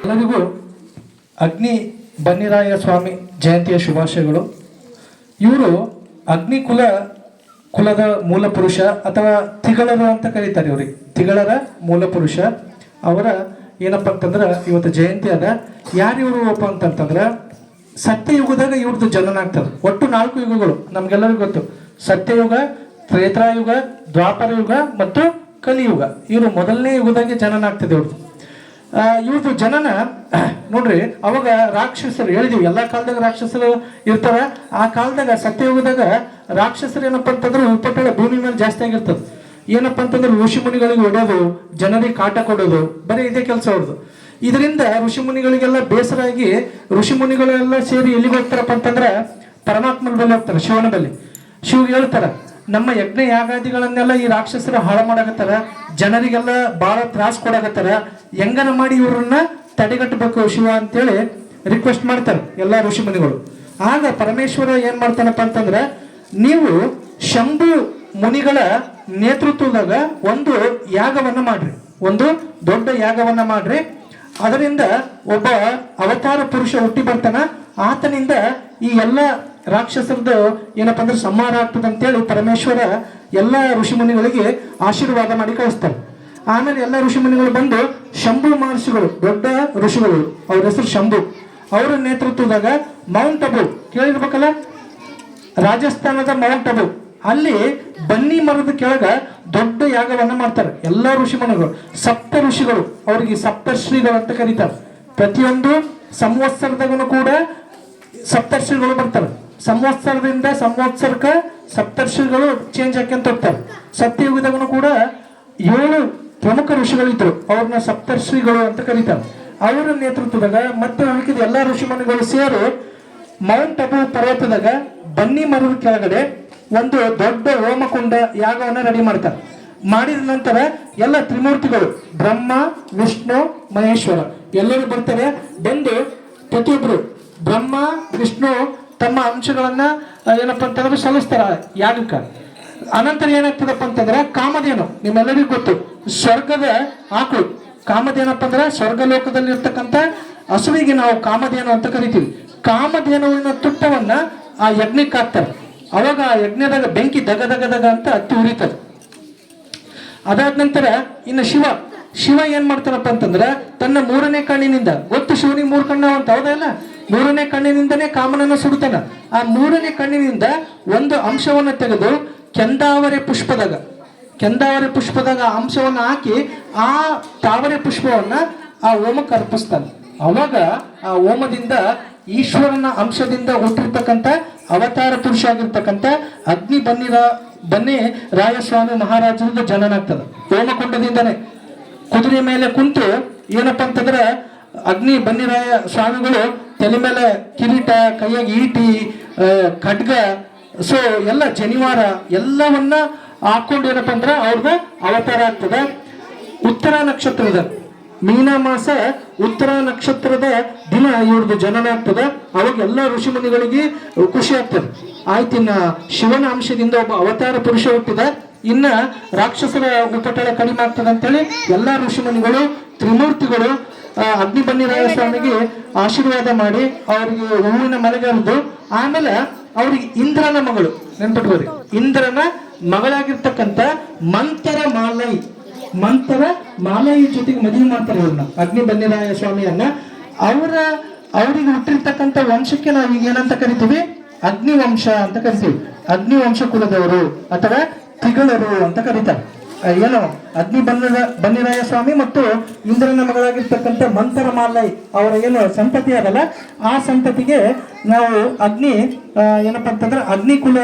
ಎಲ್ಲರಿಗೂ ಅಗ್ನಿ ಬನ್ನಿರಾಯ ಸ್ವಾಮಿ ಜಯಂತಿಯ ಶುಭಾಶಯಗಳು. ಇವರು ಅಗ್ನಿ ಕುಲದ ಮೂಲ ಪುರುಷ ಅಥವಾ ತಿಗಳರು ಅಂತ ಕರೀತಾರೆ. ಇವ್ರಿಗೆ ತಿಗಳರ ಮೂಲ ಪುರುಷ. ಅವರ ಏನಪ್ಪ ಅಂತಂದ್ರೆ ಇವತ್ತು ಜಯಂತಿ ಅದ. ಯಾರು ಇವರು ಒಪ್ಪ ಅಂತಂತಂದ್ರೆ ಸತ್ಯಯುಗದಾಗ ಇವ್ರದ್ದು ಜನನ ಆಗ್ತದೆ. ಒಟ್ಟು 4 ಯುಗಗಳು ನಮ್ಗೆಲ್ಲರಿಗೂ ಗೊತ್ತು. ಸತ್ಯಯುಗ, ತ್ರೇತಾಯುಗ, ದ್ವಾಪರ ಯುಗ ಮತ್ತು ಕಲಿಯುಗ. ಇವರು ಮೊದಲನೇ ಯುಗದಾಗೆ ಜನನ ಆಗ್ತದೆ ಇವ್ರದ್ದು. ಇವ್ರದ್ದು ಜನನ ನೋಡ್ರಿ, ಅವಾಗ ರಾಕ್ಷಸರು ಹೇಳಿದೀವಿ, ಎಲ್ಲ ಕಾಲದಾಗ ರಾಕ್ಷಸರು ಇರ್ತಾರ. ಆ ಕಾಲದಾಗ ಸತ್ಯಯುಗದಾಗ ರಾಕ್ಷಸರು ಏನಪ್ಪ ಅಂತಂದ್ರೆ ಉಪಟಳ ಭೂಮಿ ಮೇಲೆ ಜಾಸ್ತಿ ಆಗಿರ್ತದೆ. ಏನಪ್ಪ ಅಂತಂದ್ರೆ ಋಷಿ ಮುನಿಗಳಿಗೆ ಹೊಡೆಯೋದು, ಜನರಿಗೆ ಕಾಟ ಕೊಡೋದು, ಬರೀ ಇದೇ ಕೆಲಸ ಅವ್ರದ್ದು. ಇದರಿಂದ ಋಷಿ ಮುನಿಗಳಿಗೆಲ್ಲ ಬೇಸರ ಆಗಿ ಋಷಿ ಮುನಿಗಳೆಲ್ಲ ಸೇರಿ ಎಲ್ಲಿಗೆ ಹೋಗ್ತಾರಪ್ಪ ಅಂತಂದ್ರೆ ಪರಮಾತ್ಮನ ಬಳಿ ಹೋಗ್ತಾರೆ, ಶಿವನ ಬಳಿ. ಶಿವಗೆ ಹೇಳ್ತಾರ, ನಮ್ಮ ಯಜ್ಞ ಯಾಗಾದಿಗಳನ್ನೆಲ್ಲ ಈ ರಾಕ್ಷಸರು ಹಾಳು ಮಾಡಾಕತ್ತಾರ, ಜನರಿಗೆಲ್ಲ ಬಹಳ ತ್ರಾಸ ಕೊಡಾಕತ್ತಾರ, ಹೆಂಗನ ಮಾಡಿ ಇವ್ರನ್ನ ತಡೆಗಟ್ಟಬೇಕು ಶಿವ ಅಂತೇಳಿ ರಿಕ್ವೆಸ್ಟ್ ಮಾಡ್ತಾರೆ ಎಲ್ಲ ಋಷಿ ಮುನಿಗಳು. ಆಗ ಪರಮೇಶ್ವರ ಏನ್ ಮಾಡ್ತಾನಪ್ಪ ಅಂತಂದ್ರೆ, ನೀವು ಶಂಭು ಮುನಿಗಳ ನೇತೃತ್ವದಾಗ ಒಂದು ಯಾಗವನ್ನ ಮಾಡ್ರಿ, ಒಂದು ದೊಡ್ಡ ಯಾಗವನ್ನ ಮಾಡ್ರಿ. ಅದರಿಂದ ಒಬ್ಬ ಅವತಾರ ಪುರುಷ ಹುಟ್ಟಿ ಬರ್ತಾನ, ಆತನಿಂದ ಈ ಎಲ್ಲ ರಾಕ್ಷಸರದ್ದು ಏನಪ್ಪ ಅಂದ್ರೆ ಸಂಹಾರ ಆಗ್ತದೆ ಅಂತೇಳಿ ಪರಮೇಶ್ವರ ಎಲ್ಲ ಋಷಿಮುನಿಗಳಿಗೆ ಆಶೀರ್ವಾದ ಮಾಡಿ ಕಳಿಸ್ತಾರೆ. ಆಮೇಲೆ ಎಲ್ಲ ಋಷಿಮುನಿಗಳು ಬಂದು ಶಂಭು ಮಹರ್ಷಿಗಳು, ದೊಡ್ಡ ಋಷಿಗಳು, ಅವ್ರ ಹೆಸರು ಶಂಭು, ಅವರ ನೇತೃತ್ವದಾಗ ಮೌಂಟ್ ಅಬು ಕೇಳಿರ್ಬೇಕಲ್ಲ, ರಾಜಸ್ಥಾನದ ಮೌಂಟ್ ಅಬು, ಅಲ್ಲಿ ಬನ್ನಿ ಮರದ ಕೆಳಗ ದೊಡ್ಡ ಯಾಗವನ್ನ ಮಾಡ್ತಾರೆ ಎಲ್ಲ ಋಷಿಮುನಿಗಳು. ಸಪ್ತ ಋಷಿಗಳು, ಅವರಿಗೆ ಸಪ್ತರ್ಷಿಗಳು ಅಂತ ಕರೀತಾರೆ. ಪ್ರತಿಯೊಂದು ಸಂವತ್ಸರದಾಗೂ ಕೂಡ ಸಪ್ತರ್ಷಿಗಳು ಬರ್ತಾರೆ. ಸಂವತ್ಸರದಿಂದ ಸಂವತ್ಸರಕ್ಕೆ ಸಪ್ತರ್ಷಿಗಳು ಚೇಂಜ್ ಹಾಕ್ಯಂತ ಹೋಗ್ತಾರೆ. ಸತ್ಯಯುಗದಾಗೂ ಕೂಡ 7 ಪ್ರಮುಖ ಋಷಿಗಳಿದ್ರು, ಅವ್ರನ್ನ ಸಪ್ತರ್ಷಿಗಳು ಅಂತ ಕರೀತಾರೆ. ಅವರ ನೇತೃತ್ವದಾಗ ಮತ್ತೆ ಉಳಿದ ಎಲ್ಲ ಋಷಿಮುನಿಗಳು ಸೇರಿ ಮೌಂಟ್ ಅಬು ಪರ್ವತದಾಗ ಬನ್ನಿ ಮರದ ಕೆಳಗಡೆ ಒಂದು ದೊಡ್ಡ ಹೋಮಕುಂಡ ಯಾಗವನ್ನ ರೆಡಿ ಮಾಡ್ತಾರೆ. ಮಾಡಿದ ನಂತರ ಎಲ್ಲ ತ್ರಿಮೂರ್ತಿಗಳು ಬ್ರಹ್ಮ, ವಿಷ್ಣು, ಮಹೇಶ್ವರ ಎಲ್ಲರೂ ಬರ್ತಾರೆ. ಬಂದು ಪ್ರತಿಯೊಬ್ರು ಬ್ರಹ್ಮ, ವಿಷ್ಣು ತಮ್ಮ ಅಂಶಗಳನ್ನ ಏನಪ್ಪ ಅಂತಂದ್ರೆ ಸಲ್ಲಿಸ್ತಾರ ಯಾಗಕ್ಕ. ಅನಂತರ ಏನಾಗ್ತದಪ್ಪ ಅಂತಂದ್ರೆ ಕಾಮಧೇನು, ನಿಮ್ಮೆಲ್ಲರಿಗೂ ಗೊತ್ತು, ಸ್ವರ್ಗದ ಆಕಳು. ಕಾಮಧೇನಪ್ಪ ಅಂದ್ರೆ ಸ್ವರ್ಗ ಲೋಕದಲ್ಲಿ ಇರ್ತಕ್ಕಂಥ ಹಸುವಿಗೆ ನಾವು ಕಾಮಧೇನು ಅಂತ ಕರಿತೀವಿ. ಕಾಮಧೇನುವಿನ ತುಟ್ಟವನ್ನ ಆ ಯಜ್ಞಕ್ಕೆ ಹಾಕ್ತಾರೆ. ಅವಾಗ ಆ ಯಜ್ಞದಾಗ ಬೆಂಕಿ ದಗ ದಗ ದಗ ಅಂತ ಹತ್ತಿ ಉರಿತದೆ. ಅದಾದ ನಂತರ ಇನ್ನು ಶಿವ ಏನ್ ಮಾಡ್ತಾನಪ್ಪ ಅಂತಂದ್ರೆ ತನ್ನ 3ನೇ ಕಣ್ಣಿನಿಂದ, ಗೊತ್ತು ಶಿವನಿಗೆ 3 ಕಣ್ಣು ಅಂತ, ಹೌದಲ್ಲ, 3ನೇ ಕಣ್ಣಿನಿಂದನೇ ಕಾಮನನ್ನ ಸುಡುತ್ತಾನ. ಆ 3ನೇ ಕಣ್ಣಿನಿಂದ ಒಂದು ಅಂಶವನ್ನ ತೆಗೆದು ಕೆಂದಾವರೆ ಪುಷ್ಪದಾಗ ಅಂಶವನ್ನ ಹಾಕಿ ಆ ತಾವರೆ ಪುಷ್ಪವನ್ನ ಆ ಹೋಮಕ್ಕೆ ಅರ್ಪಿಸ್ತಾನೆ. ಅವಾಗ ಆ ಹೋಮದಿಂದ ಈಶ್ವರನ ಅಂಶದಿಂದ ಹುಟ್ಟಿರ್ತಕ್ಕಂಥ ಅವತಾರ ಪುರುಷ ಆಗಿರ್ತಕ್ಕಂಥ ಅಗ್ನಿ ಬನ್ನಿ ರಾಯಸ್ವಾಮಿ ಮಹಾರಾಜರದ ಜನನ ಆಗ್ತದೆ. ಹೋಮಕುಂಡದಿಂದನೇ ಕುದುರೆ ಮೇಲೆ ಕುಂತು ಏನಪ್ಪ ಅಂತಂದ್ರೆ ಅಗ್ನಿ ಬನ್ನಿರಾಯ ಸ್ವಾಮಿಗಳು ತಲೆ ಮೇಲೆ ಕಿರೀಟ, ಕೈಯಾಗಿ ಈಟಿ, ಖಡ್ಗ, ಸೊ ಎಲ್ಲ ಜನಿವಾರ ಎಲ್ಲವನ್ನ ಹಾಕೊಂಡು ಏನಪ್ಪ ಅಂದ್ರೆ ಅವ್ರದ ಅವತಾರ ಆಗ್ತದೆ. ಉತ್ತರ ನಕ್ಷತ್ರದ ಮೀನ ಮಾಸ ಉತ್ತರ ನಕ್ಷತ್ರದ ದಿನ ಇವ್ರದ್ದು ಜನನ ಆಗ್ತದೆ. ಅವಾಗ ಎಲ್ಲ ಋಷಿಮುನಿಗಳಿಗೆ ಖುಷಿ ಆಗ್ತದೆ. ಆಯ್ತು, ಇನ್ನ ಶಿವನ ಅಂಶದಿಂದ ಒಬ್ಬ ಅವತಾರ ಪುರುಷ ಹುಟ್ಟಿದ, ಇನ್ನ ರಾಕ್ಷಸರ ಉಪಟಳ ಕಡಿಮೆ ಆಗ್ತದೆ ಅಂತೇಳಿ ಎಲ್ಲ ಋಷಿಮುನಿಗಳು, ತ್ರಿಮೂರ್ತಿಗಳು ಅಗ್ನಿ ಬನ್ನಿರಾಯ ಸ್ವಾಮಿಗೆ ಆಶೀರ್ವಾದ ಮಾಡಿ ಅವರಿಗೆ ಹೂವಿನ ಮಲೆಗರೆದು, ಆಮೇಲೆ ಅವ್ರಿಗೆ ಇಂದ್ರನ ಮಗಳು, ನೆನ್ಪಿಟ್ಕೋರಿ, ಇಂದ್ರನ ಮಗಳಾಗಿರ್ತಕ್ಕಂಥ ಮಂತರ ಮಾಲೈ ಜೊತೆಗೆ ಮದುವೆ ಮಾಡ್ತಾರೆ ಅವ್ರನ್ನ, ಅಗ್ನಿ ಬನ್ನಿರಾಯ ಸ್ವಾಮಿಯನ್ನ. ಅವ್ರಿಗೆ ಹುಟ್ಟಿರ್ತಕ್ಕಂಥ ವಂಶಕ್ಕೆ ನಾವು ಈಗ ಏನಂತ ಕರಿತೀವಿ, ಅಗ್ನಿವಂಶ ಅಂತ ಕರಿತೀವಿ. ಅಗ್ನಿವಂಶ ಕುಲದವರು ಅಥವಾ ತಿಗಳರು ಅಂತ ಕರೀತಾರೆ. ಏನು ಅಗ್ನಿ ಬನ್ನಿರಾಯ ಸ್ವಾಮಿ ಮತ್ತು ಇಂದ್ರನ ಮಗಳಾಗಿರ್ತಕ್ಕಂಥ ಮಂತರ ಮಾಲೈ ಅವರ ಏನು ಸಂತತಿ ಅದಲ್ಲ, ಆ ಸಂತತಿಗೆ ನಾವು ಅಗ್ನಿ ಏನಪ್ಪ ಅಂತಂದ್ರೆ ಅಗ್ನಿಕುಲ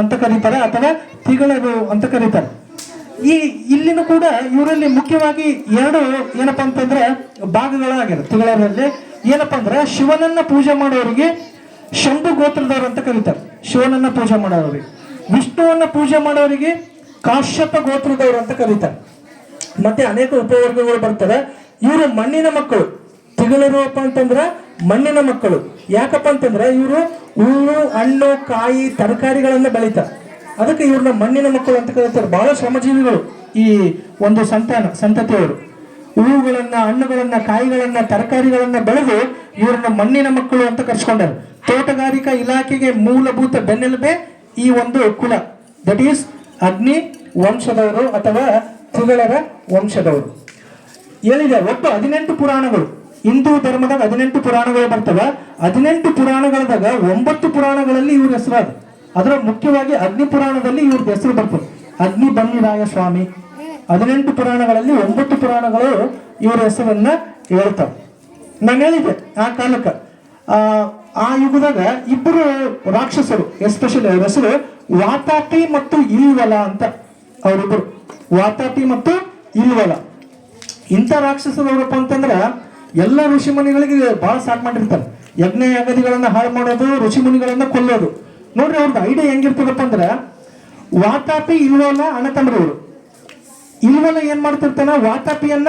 ಅಂತ ಕರೀತಾರೆ ಅಥವಾ ತಿಗಳರು ಅಂತ ಕರೀತಾರೆ. ಇಲ್ಲಿನೂ ಕೂಡ ಇವರಲ್ಲಿ ಮುಖ್ಯವಾಗಿ 2 ಏನಪ್ಪಾ ಅಂತಂದ್ರೆ ಭಾಗಗಳಾಗಿರೋ ತಿಗಳರಲ್ಲಿ. ಏನಪ್ಪಾ ಅಂದ್ರೆ ಶಿವನನ್ನ ಪೂಜೆ ಮಾಡೋರಿಗೆ ಶಂಭು ಗೋತ್ರದವರು ಅಂತ ಕರೀತಾರೆ, ಶಿವನನ್ನ ಪೂಜೆ ಮಾಡೋರಿಗೆ. ವಿಷ್ಣುವನ್ನ ಪೂಜೆ ಮಾಡೋರಿಗೆ ಕಾಶ್ಯಪ ಗೋತ್ರದವರು ಅಂತ ಕರೀತಾರೆ. ಮತ್ತೆ ಅನೇಕ ಉಪವರ್ಗಗಳು ಬರ್ತಾರೆ. ಇವರು ಮಣ್ಣಿನ ಮಕ್ಕಳು, ತಿಗಳರು ಅಪ್ಪ ಅಂತಂದ್ರೆ ಮಣ್ಣಿನ ಮಕ್ಕಳು. ಯಾಕಪ್ಪ ಅಂತಂದ್ರೆ ಇವರು ಹೂವು, ಹಣ್ಣು, ಕಾಯಿ, ತರಕಾರಿಗಳನ್ನ ಬೆಳೀತಾರೆ. ಅದಕ್ಕೆ ಇವ್ರನ್ನ ಮಣ್ಣಿನ ಮಕ್ಕಳು ಅಂತ ಕರೀತಾರೆ. ಬಹಳ ಶ್ರಮಜೀವಿಗಳು ಈ ಒಂದು ಸಂತತಿಯವರು. ಹೂವುಗಳನ್ನ, ಹಣ್ಣುಗಳನ್ನ, ಕಾಯಿಗಳನ್ನ, ತರಕಾರಿಗಳನ್ನ ಬೆಳೆದು ಇವರನ್ನ ಮಣ್ಣಿನ ಮಕ್ಕಳು ಅಂತ ಕರ್ಸ್ಕೊಂಡರು. ತೋಟಗಾರಿಕಾ ಇಲಾಖೆಗೆ ಮೂಲಭೂತ ಬೆನ್ನೆಲುಬೆ ಈ ಒಂದು ಕುಲ, ದಟ್ ಈಸ್ ಅಗ್ನಿ ವಂಶದವರು ಅಥವಾ ತಿಗಳರ ವಂಶದವರು. ಹೇಳಿದೆ ಒಟ್ಟು 18 ಪುರಾಣಗಳು, ಹಿಂದೂ ಧರ್ಮದಾಗ 18 ಪುರಾಣಗಳು ಬರ್ತವೆ. 18 ಪುರಾಣಗಳದಾಗ 9 ಪುರಾಣಗಳಲ್ಲಿ ಇವ್ರ ಹೆಸರಾದ. ಅದರ ಮುಖ್ಯವಾಗಿ ಅಗ್ನಿ ಪುರಾಣದಲ್ಲಿ ಇವ್ರದ್ದು ಹೆಸರು ಬರ್ತದೆ, ಅಗ್ನಿ ಬನ್ನಿರಾಯ ಸ್ವಾಮಿ. 18 ಪುರಾಣಗಳಲ್ಲಿ 9 ಪುರಾಣಗಳು ಇವರ ಹೆಸರನ್ನ ಹೇಳ್ತಾವೆ. ನಾನು ಹೇಳಿದ್ದೆ ಆ ಕಾಲಕ್ಕೆ ಆ ಯುಗದಾಗ ಇಬ್ಬರು ರಾಕ್ಷಸರು, ಎಸ್ಪೆಷಲಿ ಅವ್ರ ಹೆಸರು ವಾತಾಪಿ ಮತ್ತು ಇಲ್ವಲ ಅಂತ. ಅವರಿಬ್ಬರು ವಾತಾಪಿ ಮತ್ತು ಇಲ್ವಲ. ಇಂಥ ರಾಕ್ಷಸರವರಪ್ಪ ಅಂತಂದ್ರ ಎಲ್ಲ ಋಷಿ ಮುನಿಗಳಿಗೆ ಬಹಳ ಸಾಕು ಮಾಡಿರ್ತಾರೆ. ಯಜ್ಞ ಯಾಗದಿಗಳನ್ನ ಹಾಳು ಮಾಡೋದು, ಋಷಿ ಮುನಿಗಳನ್ನ ಕೊಲ್ಲೋದು. ನೋಡ್ರಿ ಅವ್ರದ್ದು ಐಡಿಯಾ ಹೆಂಗಿರ್ತದಪ್ಪ ಅಂದ್ರ, ವಾತಾಪಿ ಇಲ್ವಲ ಅಣ್ಣತಮ್ಮರವರು. ಇಲ್ವಲ ಏನ್ ಮಾಡ್ತಿರ್ತಾನ, ವಾತಾಪಿಯನ್ನ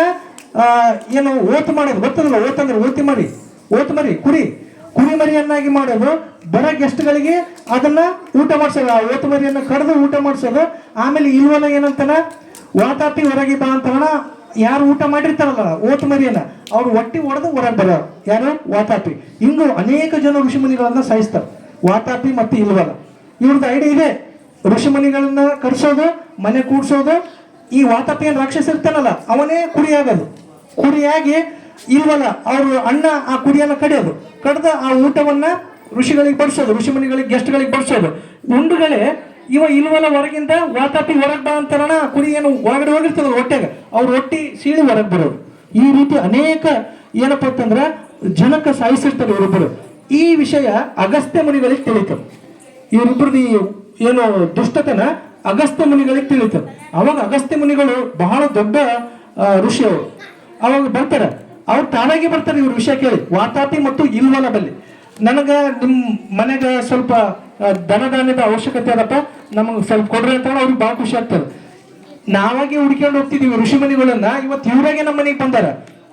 ಏನು ಓತು ಮಾಡೋದು ಗೊತ್ತದಲ್ಲ, ಓತಂದ್ರೆ ಓತು ಮರಿ ಕುರಿ ಮರಿಯನ್ನಾಗಿ ಮಾಡೋದು. ಬರೋ ಗೆಸ್ಟ್ಗಳಿಗೆ ಅದನ್ನ ಊಟ ಮಾಡ್ಸೋದು, ಆ ಓತು ಮರಿಯನ್ನ ಕಡ್ದು ಊಟ ಮಾಡಿಸೋದು. ಆಮೇಲೆ ಇಲ್ವಲ ಏನಂತಾನ, ವಾತಾಪಿ ಹೊರಗೆ ಬಾ ಅಂತಾನ. ಯಾರು ಊಟ ಮಾಡಿರ್ತಾರಲ್ಲ ಓತು ಮರಿಯನ್ನ, ಅವ್ರು ಒಟ್ಟಿ ಹೊಡೆದು ಹೊರಗೆ ಬರೋ ಯಾರು, ವಾತಾಪಿ. ಹಿಂಗು ಅನೇಕ ಜನ ಋಷಿಮುನಿಗಳನ್ನ ಸಾಯಿಸ್ತಾರೆ, ವಾತಾಪಿ ಮತ್ತು ಇಲ್ವಲ. ಇವ್ರದ್ದು ಐಡಿಯಾ ಇದೆ, ಋಷಿಮುನಿಗಳನ್ನ ಕರ್ಸೋದು, ಮನೆ ಕೂಡ್ಸೋದು. ಈ ವಾತಾಪಿಯನ್ ರಾಕ್ಷಸ ಇರ್ತಾನಲ್ಲ ಅವನೇ ಕುರಿಯಾಗೋದು. ಕುರಿಯಾಗಿ ಇಲ್ವಲ್ಲ ಅವ್ರು ಅಣ್ಣ ಆ ಕುರಿಯನ್ನ ಕಡ್ದು ಆ ಊಟವನ್ನ ಋಷಿಗಳಿಗೆ ಬಡಿಸೋದು, ಋಷಿಮುನಿಗಳಿಗೆ ಗೆಸ್ಟ್ಗಳಿಗೆ ಬಡಿಸೋದು. ಉಂಡುಗಳೇ ಇವ ಇಲ್ವಲ್ಲ ಹೊರಗಿಂದ ವಾತಾಪಿ ಹೊರಗೆ ಬಾ ಅಂತಾರಣ, ಕುರಿ ಏನು ಒಳಗಡೆ ಹೋಗಿರ್ತದ ಹೊಟ್ಟೆಗೆ, ಅವ್ರು ಹೊಟ್ಟಿ ಸೀಳಿ ಹೊರಗೆ ಬರೋದು. ಈ ರೀತಿ ಅನೇಕ ಏನಪ್ಪ ಅಂತಂದ್ರೆ ಜನಕ್ಕೆ ಸಾಯಿಸಿರ್ತಾರೆ ಇವರಿಬ್ಬರು. ಈ ವಿಷಯ ಅಗಸ್ತ್ಯ ಮುನಿಗಳಿಗೆ ತಿಳಿತದೆ. ಇವರಿಬ್ಬರದು ಏನು ದುಷ್ಟತನ ಅಗಸ್ತ್ಯ ಮುನಿಗಳಿಗೆ ತಿಳಿತದೆ. ಅವಾಗ ಅಗಸ್ತ್ಯ ಮುನಿಗಳು ಬಹಳ ದೊಡ್ಡ ಋಷಿ ಅವರು. ಅವಾಗ ಬರ್ತಾರೆ, ಅವ್ರು ತಾನಾಗಿ ಬರ್ತಾರೆ ಇವ್ರ ವಿಷಯ ಕೇಳಿ, ವಾತಾಪಿ ಮತ್ತು ಇಲ್ವಲ ಬಲ್ಲಿ ನನಗೆ ನಿಮ್ಮ ಮನೆಗೆ ಸ್ವಲ್ಪ ಧನಧಾನ್ಯದ ಅವಶ್ಯಕತೆ ಅದಪ್ಪ, ನಮಗೆ ಸ್ವಲ್ಪ ಕೊಡ್ರಿ ಅಂತ ಅವ್ರಿಗೆ ಭಾಳ ಖುಷಿ ಆಗ್ತದೆ. ನಾವಾಗಿ ಹುಡ್ಕೊಂಡು ಹೋಗ್ತಿದ್ದೀವಿ ಋಷಿಮುನಿಗಳನ್ನ, ಇವತ್ತು ಇವ್ರಾಗೆ ನಮ್ಮ ಮನೆಗೆ ಬಂದಾರ,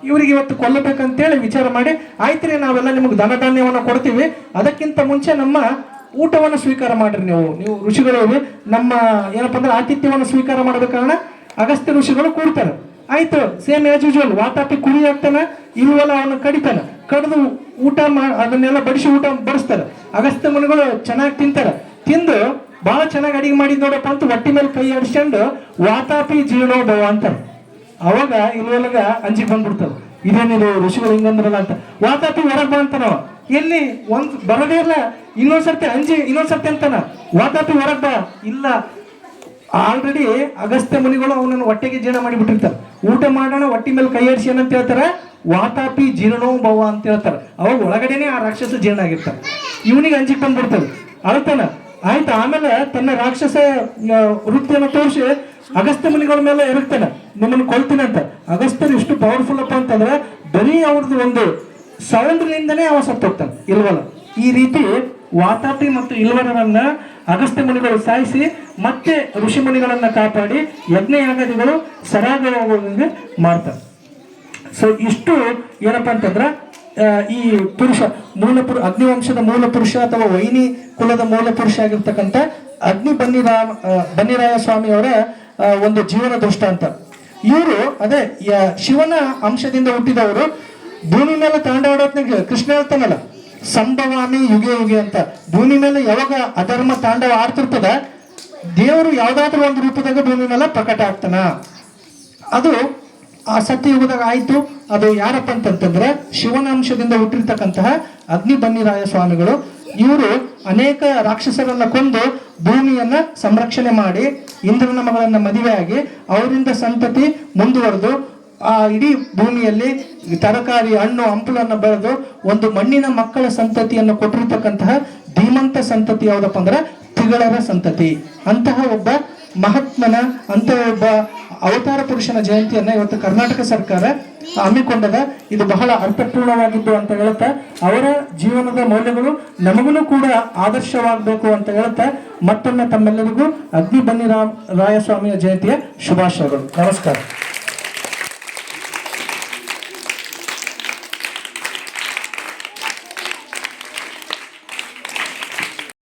ಇವ್ರಿಗೆ ಇವತ್ತು ಕೊಲ್ಲಬೇಕಂತೇಳಿ ವಿಚಾರ ಮಾಡಿ, ಆಯ್ತು ರೀ ನಾವೆಲ್ಲ ನಿಮಗೆ ಧನಧಾನ್ಯವನ್ನು ಕೊಡ್ತೀವಿ, ಅದಕ್ಕಿಂತ ಮುಂಚೆ ನಮ್ಮ ಊಟವನ್ನು ಸ್ವೀಕಾರ ಮಾಡ್ರಿ. ನೀವು ಋಷಿಗಳು ನಮ್ಮ ಏನಪ್ಪ ಅಂದ್ರೆ ಆತಿಥ್ಯವನ್ನು ಸ್ವೀಕಾರ ಮಾಡದ ಕಾರಣ ಅಗಸ್ತ್ಯ ಋಷಿಗಳು ಕೂಡ್ತಾರೆ. ಆಯ್ತು, ಸೇಮ್ ಆಸ್ ಯೂಶುವಲ್ ವಾತಾಪಿ ಕುರಿ ಆಗ್ತಾನೆ, ಇಲ್ವಲ್ಲ ಅವನ್ನ ಕಡಿತಾನೆ, ಕಡ್ದು ಊಟ ಅದನ್ನೆಲ್ಲ ಊಟ ಬಡಿಸ್ತಾರೆ. ಅಗಸ್ತ್ಯ ಮುನಿಗಳು ಚೆನ್ನಾಗಿ ತಿಂತಾರೆ. ತಿಂದು ಬಹಳ ಚೆನ್ನಾಗಿ ಅಡಿಗೆ ಮಾಡಿದ್ ನೋಡಪ್ಪ ಅಂತ ಹೊಟ್ಟಿ ಮೇಲೆ ಕೈ ಆಡಿಸ್ಕೊಂಡು ವಾತಾಪಿ ಜೀರ್ಣೋಭವ ಅಂತಾರೆ. ಅವಾಗ ಇಲ್ವಲ್ಗ ಅಂಜಿಗೆ ಬಂದ್ಬಿಡ್ತದೆ, ಇದೇನಿದು ಋಷಿಗಳು ಹಿಂಗಂದ್ರಲ್ಲ ಅಂತ. ವಾತಾಪಿ ಹೊರಗೆ ಬಾ ಅಂತಾನವ, ಎಲ್ಲಿ ಒಂದ್ ಬರೋದೇ ಇಲ್ಲ, ಇನ್ನೊಂದ್ಸರ್ತಿ ಅಂತಾನ, ವಾತಾಪಿ ಹೊರಗೆ ಬಾ. ಇಲ್ಲ, ಆಲ್ರೆಡಿ ಅಗಸ್ತ್ಯ ಮುನಿಗಳು ಅವನನ್ನು ಹೊಟ್ಟೆಗೆ ಜೀರ್ಣ ಮಾಡಿಬಿಟ್ಟಿರ್ತಾರೆ. ಊಟ ಮಾಡೋಣ ಹೊಟ್ಟಿ ಮೇಲೆ ಕೈ ಆಡಿಸಿ ಏನಂತ ಹೇಳ್ತಾರೆ, ವಾತಾಪಿ ಜೀರ್ಣೋಭವ ಅಂತ ಹೇಳ್ತಾರೆ. ಅವಾಗ ಒಳಗಡೆನೆ ಆ ರಾಕ್ಷಸ ಜೀರ್ಣ ಆಗಿರ್ತಾರೆ. ಇವನಿಗೆ ಅಂಜಿಗೆ ಬಂದ್ಬಿಡ್ತದೆ, ಅಳ್ತಾನ. ಆಯ್ತು, ಆಮೇಲೆ ತನ್ನ ರಾಕ್ಷಸ ವೃತ್ತಿಯನ್ನು ತೋರಿಸಿ ಅಗಸ್ತ್ಯ ಮುನಿಗಳ ಮೇಲೆ ಎರಗ್ತಾನೆ, ನಿಮ್ಮನ್ನು ಕೊಲ್ತೀನಿ ಅಂತ. ಅಗಸ್ತ್ಯರು ಎಷ್ಟು ಪವರ್ಫುಲ್ ಅಪ್ಪ ಅಂತಂದ್ರೆ ಬರೀ ಅವ್ರದ್ದು ಒಂದು ಸೌಂಡ್ಲಿಂದನೇ ಅವ ಸತ್ತೋಗ್ತಾನೆ ಇಲ್ವಲ್ಲ. ಈ ರೀತಿ ವಾತಾಪಿ ಮತ್ತು ಇಲ್ವರನ್ನ ಅಗಸ್ತ್ಯ ಮುನಿಗಳು ಸಾಯಿಸಿ ಮತ್ತೆ ಋಷಿ ಮುನಿಗಳನ್ನ ಕಾಪಾಡಿ ಯಜ್ಞ ಯಾಗಾದಿಗಳು ಸರಾಗವಾಗಿ ಮಾಡ್ತಾರೆ. ಸೊ ಇಷ್ಟು ಏನಪ್ಪಾ ಅಂತಂದ್ರ ಈ ಪುರುಷ ಅಗ್ನಿವಂಶದ ಮೂಲ ಪುರುಷ ಅಥವಾ ವೈನಿ ಕುಲದ ಮೂಲ ಪುರುಷ ಆಗಿರ್ತಕ್ಕಂಥ ಅಗ್ನಿ ಬನ್ನಿರಾಯ ಸ್ವಾಮಿಯವರ ಒಂದು ಜೀವನ ದೃಷ್ಟಾಂತ. ಇವರು ಅದೇ ಶಿವನ ಅಂಶದಿಂದ ಹುಟ್ಟಿದವರು. ಭೂಮಿ ಮೇಲೆ ತಾಂಡವಾಡೋತ್ನಾಗ ಕೃಷ್ಣ ಹೇಳ್ತಾನಲ್ಲ, ಸಂಭವಾಮಿ ಯುಗೆ ಅಂತ. ಭೂಮಿ ಮೇಲೆ ಯಾವಾಗ ಅಧರ್ಮ ತಾಂಡವ ಆಡ್ತಿರ್ತದ, ದೇವರು ಯಾವ್ದಾದ್ರು ಒಂದು ರೂಪದಾಗ ಭೂಮಿ ಮೇಲೆ ಪ್ರಕಟ ಆಗ್ತಾನ. ಅದು ಆ ಸತ್ಯಯುಗದಾಗ ಆಯ್ತು. ಅದು ಯಾರಪ್ಪ ಅಂತಂತಂದ್ರೆ ಶಿವನ ಅಂಶದಿಂದ ಹುಟ್ಟಿರ್ತಕ್ಕಂತಹ ಅಗ್ನಿ ಬನ್ನಿರಾಯ ಸ್ವಾಮಿಗಳು. ಇವರು ಅನೇಕ ರಾಕ್ಷಸರನ್ನ ಕೊಂದು ಭೂಮಿಯನ್ನ ಸಂರಕ್ಷಣೆ ಮಾಡಿ ಇಂದ್ರನ ಮಗಳನ್ನ ಮದುವೆಯಾಗಿ ಅವರಿಂದ ಸಂತತಿ ಮುಂದುವರೆದು ಆ ಇಡೀ ಭೂಮಿಯಲ್ಲಿ ತರಕಾರಿ, ಹಣ್ಣು, ಹಂಪಲನ್ನು ಬೆಳೆದು ಒಂದು ಮಣ್ಣಿನ ಮಕ್ಕಳ ಸಂತತಿಯನ್ನು ಕೊಟ್ಟಿರ್ತಕ್ಕಂತಹ ಧೀಮಂತ ಸಂತತಿ ಯಾವುದಪ್ಪ ಅಂದ್ರೆ ತಿಗಳರ ಸಂತತಿ. ಅಂತಹ ಒಬ್ಬ ಮಹಾತ್ಮನ, ಅಂತಹ ಒಬ್ಬ ಅವತಾರ ಪುರುಷನ ಜಯಂತಿಯನ್ನ ಇವತ್ತು ಕರ್ನಾಟಕ ಸರ್ಕಾರ ಹಮ್ಮಿಕೊಂಡದ. ಇದು ಬಹಳ ಅರ್ಥಪೂರ್ಣವಾಗಿದ್ದು ಅಂತ ಹೇಳ್ತಾ, ಅವರ ಜೀವನದ ಮೌಲ್ಯಗಳು ನಮಗೂ ಕೂಡ ಆದರ್ಶವಾಗಬೇಕು ಅಂತ ಹೇಳ್ತಾ ಮತ್ತೊಮ್ಮೆ ತಮ್ಮೆಲ್ಲರಿಗೂ ಅಗ್ನಿ ಬನ್ನಿರಾಯ ಸ್ವಾಮಿಯ ಜಯಂತಿಯ ಶುಭಾಶಯಗಳು. ನಮಸ್ಕಾರ.